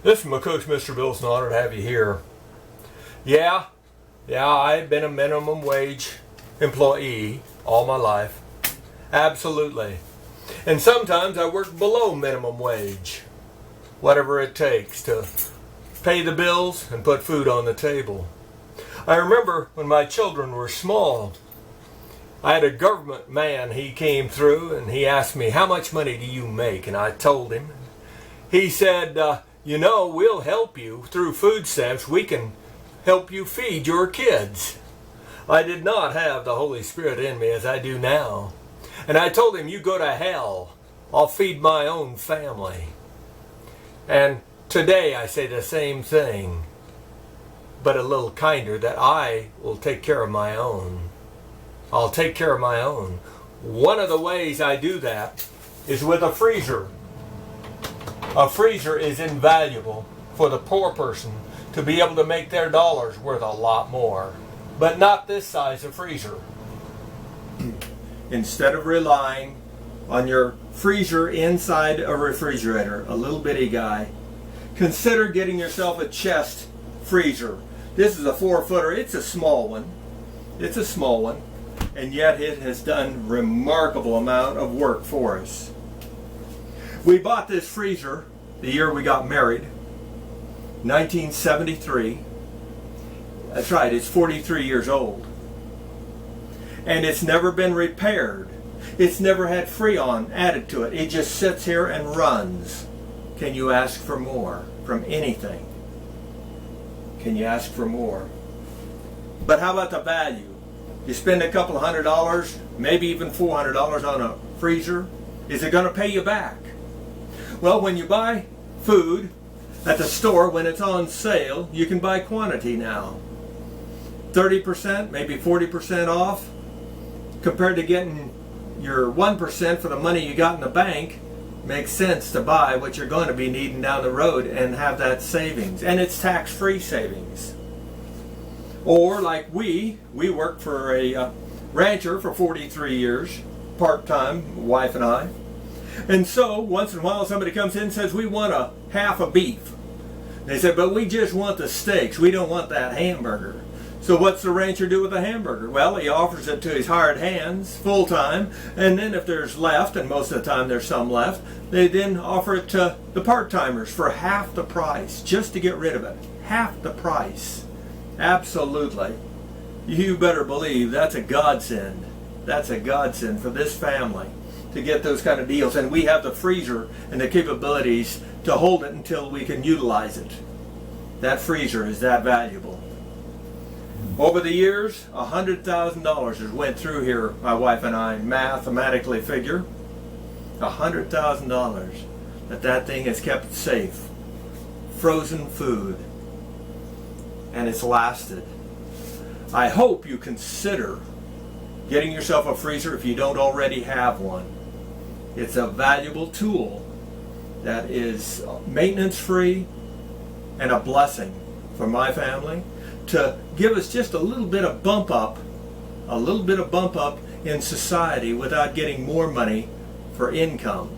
This is my coach, Mr. Bill. It's an honor to have you here. Yeah, I've been a minimum wage employee all my life. Absolutely. And sometimes I work below minimum wage. Whatever it takes to pay the bills and put food on the table. I remember when my children were small, I had a government man, he came through and he asked me, how much money do you make? And I told him. He said, we'll help you through food stamps. We can help you feed your kids. I did not have the Holy Spirit in me as I do now. And I told him, you go to hell. I'll feed my own family. And today I say the same thing, but a little kinder, that I will take care of my own. I'll take care of my own. One of the ways I do that is with a freezer. A freezer is invaluable for the poor person to be able to make their dollars worth a lot more. But not this size of freezer. Instead of relying on your freezer inside a refrigerator, a little bitty guy, consider getting yourself a chest freezer. This is a 4-footer. It's a small one. It's a small one. And yet it has done remarkable amount of work for us. We bought this freezer the year we got married, 1973. That's right, it's 43 years old. And it's never been repaired. It's never had Freon added to it. It just sits here and runs. Can you ask for more from anything? Can you ask for more? But how about the value? You spend a couple of $100, maybe even $400 on a freezer. Is it going to pay you back? Well, when you buy food at the store, when it's on sale, you can buy quantity now. 30%, maybe 40% off, compared to getting your 1% for the money you got in the bank. Makes sense to buy what you're going to be needing down the road and have that savings. And it's tax-free savings. Or like we worked for a rancher for 43 years, part-time, wife and I. And so once in a while somebody comes in and says, we want a half a beef. They said, but we just want the steaks. We don't want that hamburger. So what's the rancher do with the hamburger? Well, he offers it to his hired hands full-time, and then if there's left, and most of the time there's some left, they then offer it to the part-timers for half the price, just to get rid of it. Half the price. Absolutely. You better believe that's a godsend. That's a godsend for this family to get those kind of deals. And we have the freezer and the capabilities to hold it until we can utilize it. That freezer is that valuable. Over the years, $100,000 has went through here, my wife and I mathematically figure. $100,000 that thing has kept safe. Frozen food. And it's lasted. I hope you consider getting yourself a freezer if you don't already have one. It's a valuable tool that is maintenance free and a blessing for my family to give us just a little bit of bump up in society without getting more money for income.